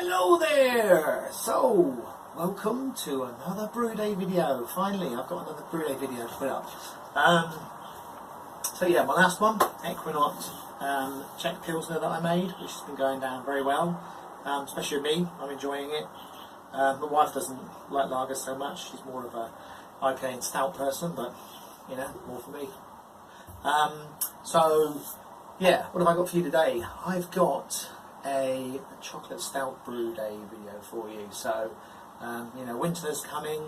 Hello there! So, welcome to another brew day video. Finally, I've got another brew day video to put up. So yeah, my last one, Equinox Czech Pilsner that I made, which has been going down very well. Especially with me, I'm enjoying it. My wife doesn't like lagers so much, she's more of a IPA and stout person, but you know, more for me. So yeah, what have I got for you today? I've got a chocolate stout brew day video for you. So you know, winter's coming,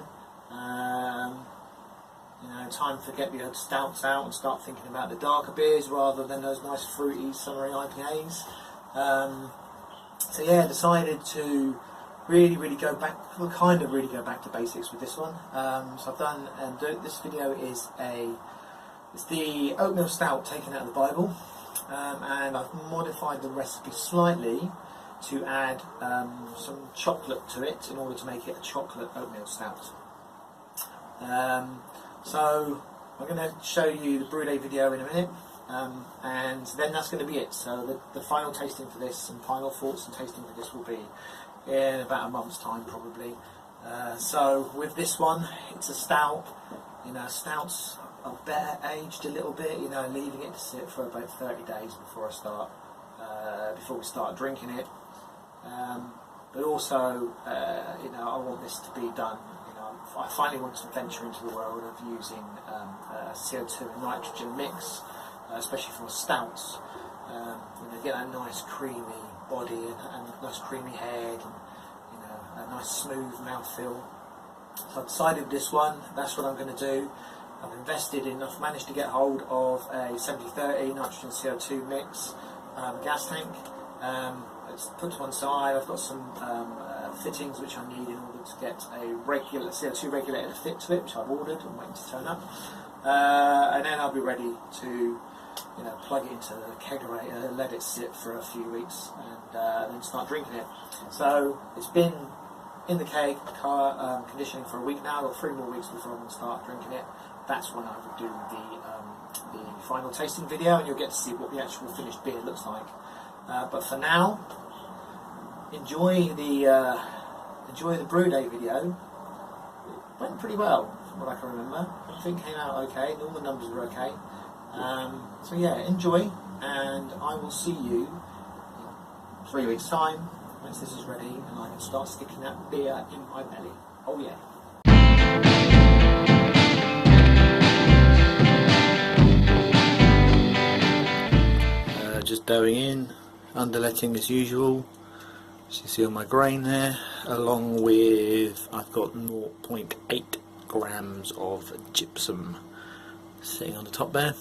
you know, time to get the stouts out and start thinking about the darker beers rather than those nice fruity summery IPAs. So yeah, decided to really go back, well, kind of really go back to basics with this one. So I've done, and this video is it's the oatmeal stout taken out of the Bible. And I've modified the recipe slightly to add some chocolate to it in order to make it a chocolate oatmeal stout. So I'm going to show you the brew day video in a minute, and then that's going to be it. So the final tasting for this and final thoughts and tasting for this will be in about a month's time probably. So with this one, it's a stout. You know, stouts are better aged a little bit, you know, leaving it to sit for about 30 days before we start drinking it. But also, you know, I want this to be done. You know, I finally want to venture into the world of using CO2 and nitrogen mix, especially for stouts. You know, get that nice creamy body and nice creamy head, and you know, a nice smooth mouthfeel. So I've decided this one, that's what I'm going to do. I've invested in, I've managed to get hold of a 70-30 nitrogen CO2 mix gas tank. It's put to one side. I've got some fittings which I need in order to get a regular CO2 regulator to fit to it, which I've ordered and waiting to turn up. And then I'll be ready to, you know, plug it into the kegerator, let it sit for a few weeks, and then start drinking it. So it's been in the keg conditioning for a week now. I've got 3 more weeks before I'm going to start drinking it. That's when I will do the final tasting video, and you'll get to see what the actual finished beer looks like. But for now, enjoy the brew day video. It went pretty well, from what I can remember. Everything came out okay. All the numbers were okay. So yeah, enjoy, and I will see you in 3 weeks' time once this is ready, and I can start sticking that beer in my belly. Oh yeah. Just doughing in, underletting as usual, as you see on my grain there, along with, I've got 0.8 grams of gypsum sitting on the top there,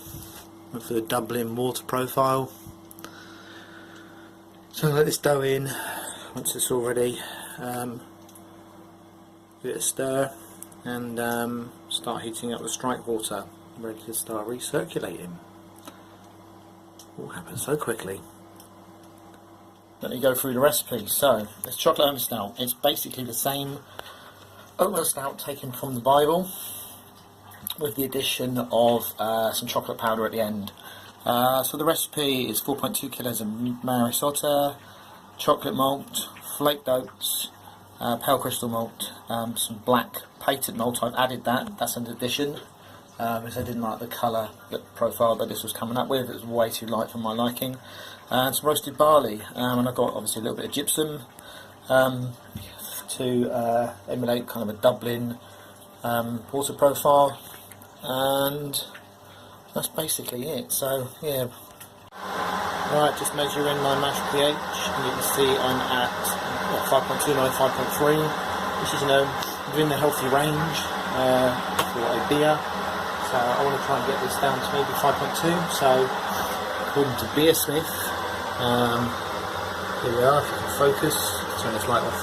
with the Dublin water profile. So I'll let this dough in. Once it's all ready, give it a stir, and start heating up the strike water, ready to start recirculating. All happens so quickly. Let me go through the recipe. So, it's chocolate oatmeal stout. It's basically the same oatmeal stout taken from the Bible, with the addition of some chocolate powder at the end. So the recipe is 4.2 kilos of Mary Sauter, chocolate malt, flaked oats, pale crystal malt, some black patent malt. I've added that. That's an addition. Because I didn't like the colour profile that this was coming up with. It was way too light for my liking. And some roasted barley, and I've got obviously a little bit of gypsum to emulate kind of a Dublin water profile, and that's basically it. So yeah, right, just measuring my mash pH, and you can see I'm at 5.29, 5.3, which is, you know, within the healthy range for a beer. So I want to try and get this down to maybe 5.2. So according to Beersmith, here we are. If you can focus, turn this light off.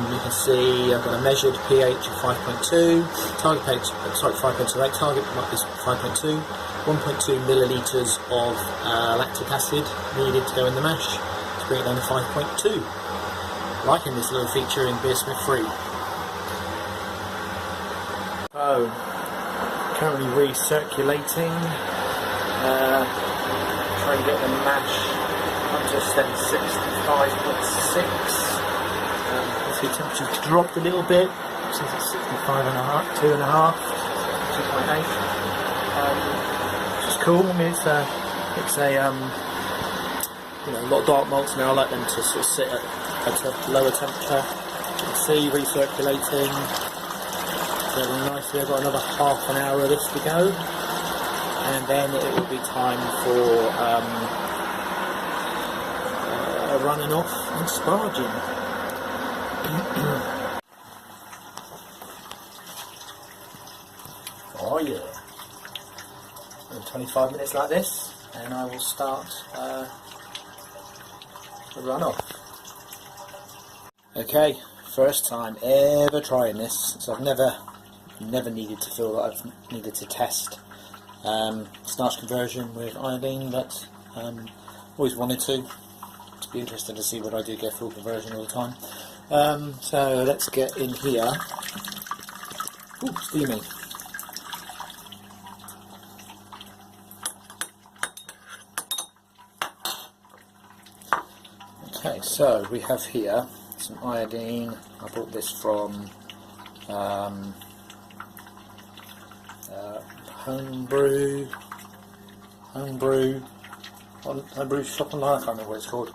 You can see I've got a measured pH of 5.2. Target pH, sorry, 5.28. Target is 5.2. 1.2 millilitres of lactic acid needed to go in the mash to bring it down to 5.2. Liking this little feature in Beersmith 3. So, currently recirculating, trying to get the mash up just then 65.6. The temperature's dropped a little bit since it's 65.5, 2.5, 2.8. Which is cool. I mean, it's a you know, a lot of dark malts now. I like them to sort of sit at a lower temperature. You can see recirculating very nicely. I've got another half an hour of this to go, and then it will be time for running off and sparging. Oh yeah. 25 minutes like this, and I will start the run off. Okay, first time ever trying this, so I've never needed to feel that I've needed to test starch conversion with iodine, but always wanted to. Be interested to see what I do get full conversion all the time. So let's get in here. Ooh, steamy. Okay, so we have here some iodine. I bought this from Homebrew shop online. I can't remember what it's called.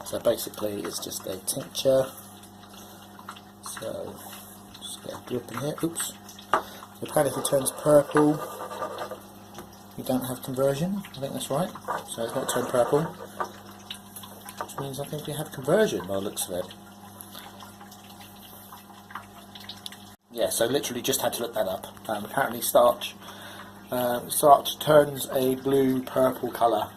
So basically it's just a tincture. So just get a drip in here. Oops. So apparently if it turns purple, you don't have conversion. I think that's right. So it's not turned purple, which means I think we have conversion by the looks of it. Yeah, so literally just had to look that up. Apparently starch turns a blue-purple colour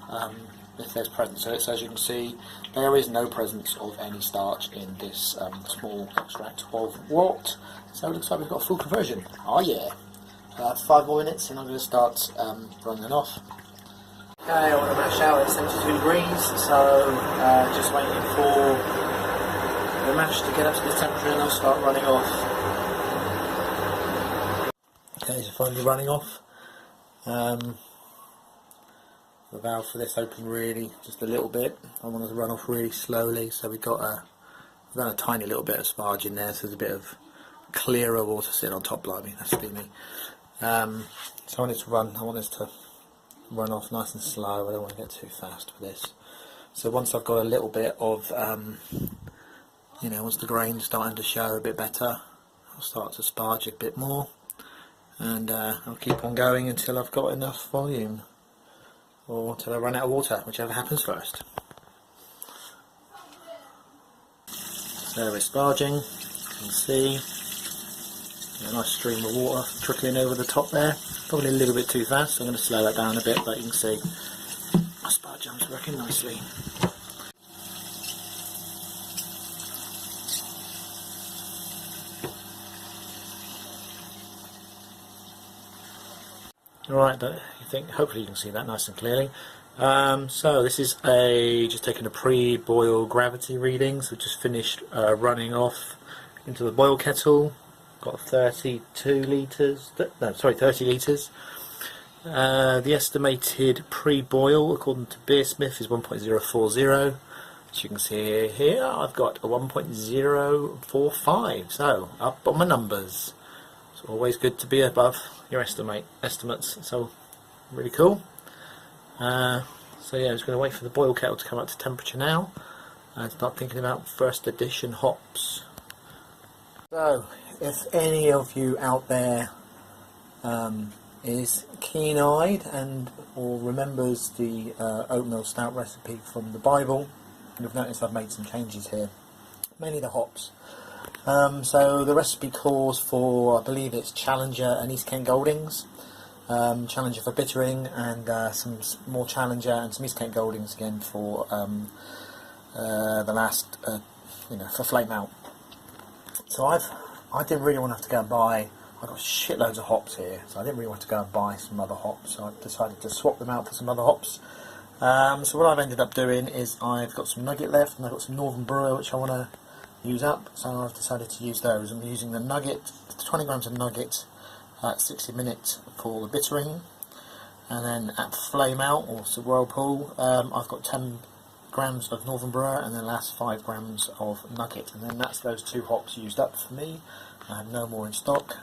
if there's presence. So as you can see, there is no presence of any starch in this small extract of wort. So it looks like we've got full conversion. Oh yeah. 5 more minutes and I'm going to start running off. Okay, I want to mash out at 72 degrees, so just waiting for the mash to get up to this temperature and I'll start running off. Okay, so finally running off. The valve for this open really just a little bit. I wanted to run off really slowly, so we've done a tiny little bit of sparge in there, so there's a bit of clearer water sitting on top, blimey, that's steamy. So I want this to run off nice and slow. I don't want to get too fast with this. So once I've got a little bit of, you know, once the grain's starting to show a bit better, I'll start to sparge a bit more. And I'll keep on going until I've got enough volume, or until I run out of water, whichever happens first. So we're sparging, you can see a nice stream of water trickling over the top there. Probably a little bit too fast, so I'm going to slow that down a bit, but you can see my sparge arm's working nicely. Alright, but you think hopefully you can see that nice and clearly. So this is just taking a pre-boil gravity reading, so just finished running off into the boil kettle. Got 30 litres. The estimated pre-boil according to Beersmith is 1.040. As you can see here, I've got a 1.045, so up on my numbers. It's always good to be above your estimates, so really cool. So yeah, I'm just going to wait for the boil kettle to come up to temperature now and start thinking about first edition hops. So if any of you out there is keen-eyed or remembers the oatmeal stout recipe from the Bible, you've noticed I've made some changes here, mainly the hops. So the recipe calls for, I believe it's Challenger and East Kent Goldings. Challenger for bittering, and some more Challenger and some East Kent Goldings again for the last, for flame out. So I didn't really want to have to go and buy. I've got shitloads of hops here, so I didn't really want to go and buy some other hops. So I decided to swap them out for some other hops. So what I've ended up doing is I've got some Nugget left, and I've got some Northern Brewer which I want to use up. So I've decided to use those. I'm using the Nugget, 20 grams of Nugget at 60 minutes for the bittering, and then at flame out or whirlpool, I've got 10 grams of Northern Brewer and then the last 5 grams of Nugget, and then that's those 2 hops used up for me. I have no more in stock.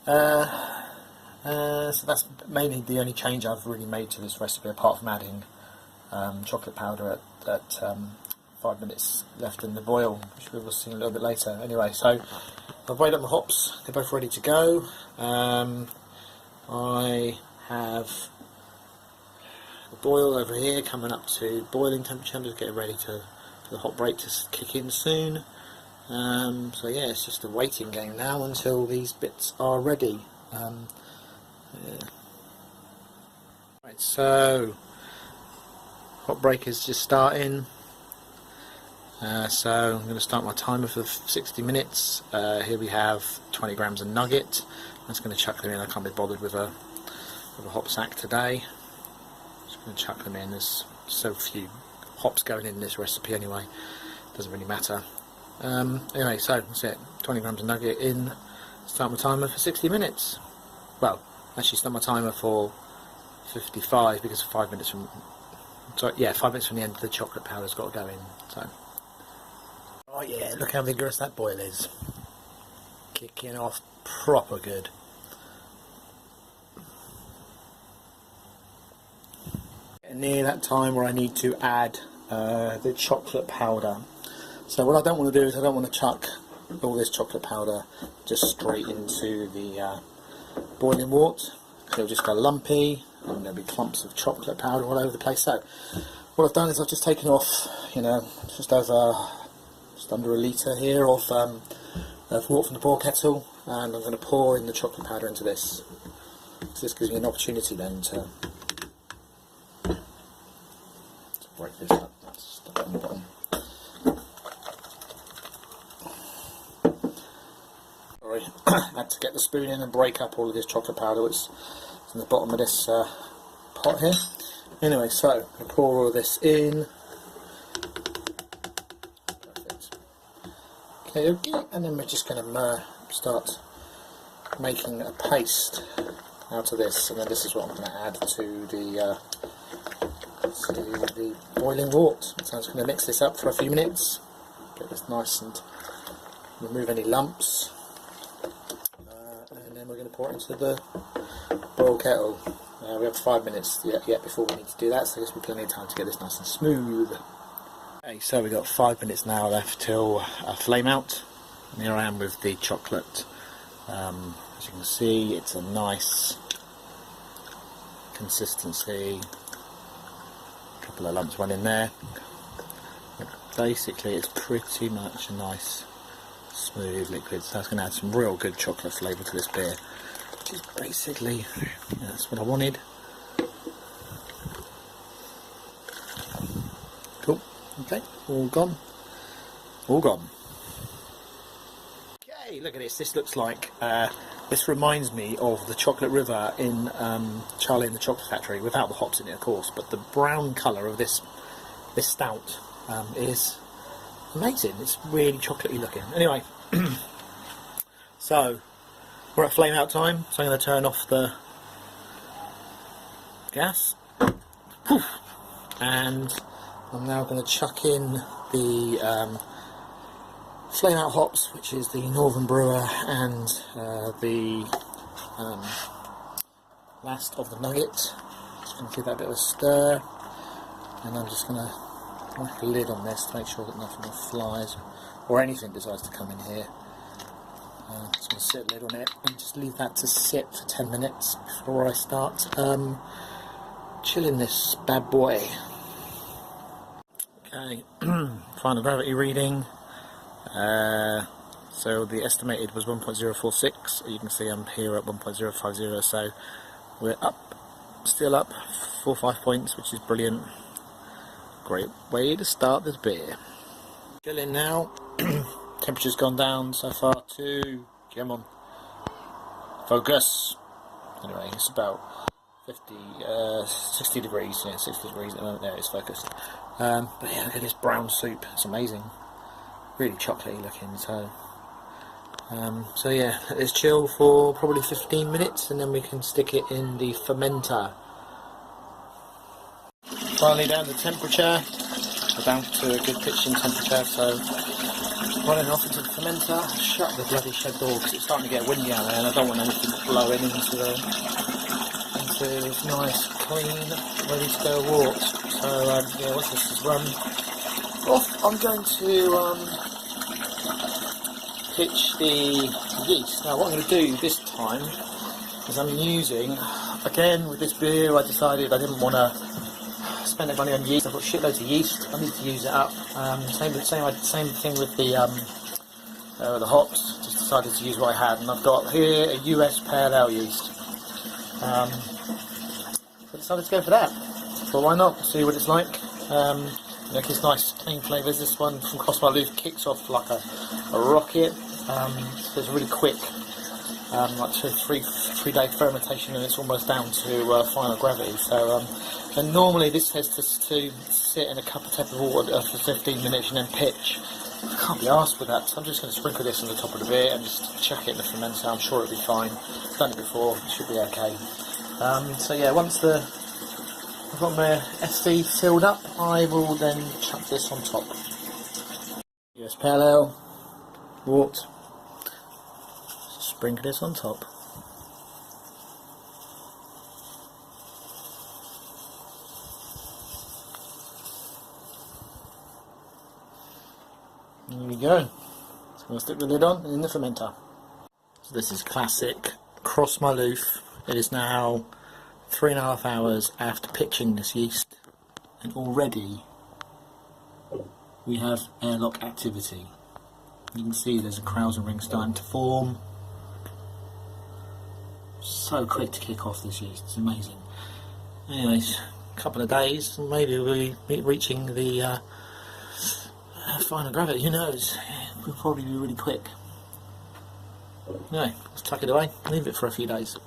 So that's mainly the only change I've really made to this recipe, apart from adding chocolate powder at 5 minutes left in the boil, which we will see a little bit later. Anyway, so I've weighed up my hops, they're both ready to go. I have the boil over here coming up to boiling temperature. I'm just getting ready for the hot break to kick in soon. So yeah, it's just a waiting game now until these bits are ready. Yeah. Right, so hot break is just starting. So I'm going to start my timer for 60 minutes. Here we have 20 grams of nugget. I'm just going to chuck them in. I can't be bothered with a hop sack today. Just going to chuck them in. There's so few hops going in this recipe anyway. Doesn't really matter. Anyway, so that's it. 20 grams of nugget in. Start my timer for 60 minutes. Well, actually start my timer for 55 because 5 minutes from. So yeah, 5 minutes from the end, the chocolate powder's got to go in. So. Oh yeah, look how vigorous that boil is. Kicking off proper good. Getting near that time where I need to add the chocolate powder. So what I don't want to do is I don't want to chuck all this chocolate powder just straight into the boiling water. It'll just go lumpy and there'll be clumps of chocolate powder all over the place. So what I've done is I've just taken off, you know, just under a litre here of water from the boil kettle, and I'm going to pour in the chocolate powder into this. So this gives me an opportunity then to break this up. Stuff it on the bottom. Sorry, I had to get the spoon in and break up all of this chocolate powder which is in the bottom of this pot here. Anyway, so I pour all of this in. Okay, and then we're just going to start making a paste out of this, and then this is what I'm going to add to the boiling water. So I'm just going to mix this up for a few minutes, get this nice and remove any lumps, and then we're going to pour it into the boil kettle. We have 5 minutes yet before we need to do that, so I guess we've plenty of time to get this nice and smooth. Okay, so we've got 5 minutes now left till flame out, and here I am with the chocolate. As you can see, it's a nice consistency. A couple of lumps went in there. But basically, it's pretty much a nice, smooth liquid. So that's going to add some real good chocolate flavour to this beer, which is basically, that's what I wanted. Cool. Okay, all gone. All gone. Okay, look at this. This looks like, this reminds me of the Chocolate River in Charlie and the Chocolate Factory, without the hops in it, of course. But the brown colour of this stout is amazing. It's really chocolatey looking. Anyway, so we're at flame out time. So I'm going to turn off the gas, and I'm now going to chuck in the flame out hops, which is the Northern Brewer and the last of the nugget. Just going to give that a bit of a stir, and I'm just going to whack a lid on this to make sure that nothing flies or anything decides to come in here. Just going to sit a lid on it and just leave that to sit for 10 minutes before I start chilling this bad boy. Okay, final gravity reading. So the estimated was 1.046. You can see I'm here at 1.050, so we're up, still up 4 or 5 points, which is brilliant. Great way to start this beer. Chilling now. Temperature's gone down so far to, come on, focus. Anyway, it's about 60 degrees, yeah, 60 degrees at the moment. There, it's focused. But yeah, look at this brown soup, it's amazing. Really chocolatey looking, so yeah, let this chill for probably 15 minutes and then we can stick it in the fermenter. finally down to temperature. We're down to a good pitching temperature, so running off into the fermenter. Shut the bloody shed door because it's starting to get windy out there and I don't want anything blowing into this nice, clean, ready to go wort. So yeah, once this is run off, I'm going to pitch the yeast. Now what I'm going to do this time is I'm using, again with this beer I decided I didn't want to spend any money on yeast. I've got shitloads of yeast, I need to use it up. Same thing with the hops, just decided to use what I had, and I've got here a US Pale Ale yeast. I decided to go for that. But why not? See what it's like. It gives nice clean flavours. This one from Cross My Loof kicks off like a rocket. So it's really quick, like 3-day fermentation, and it's almost down to final gravity. So and normally this has to sit in a cup of tepid water for 15 minutes and then pitch. I can't be arsed with that, so I'm just going to sprinkle this on the top of the beer and just chuck it in the fermenter. I'm sure it'll be fine. I've done it before, it should be okay. So yeah, once I've got my SV filled up, I will then chuck this on top. US Pale Ale, wort, sprinkle this on top. There we go. So I'm going to stick the lid on and in the fermenter. So this is classic Cross My Loof. It is now 3.5 hours after pitching this yeast, and already we have airlock activity. You can see there's a krausen ring starting to form. So quick to kick off this yeast, it's amazing. Anyways, a couple of days, maybe we'll be reaching the final gravity, who knows? We'll probably be really quick. Anyway, let's tuck it away, leave it for a few days.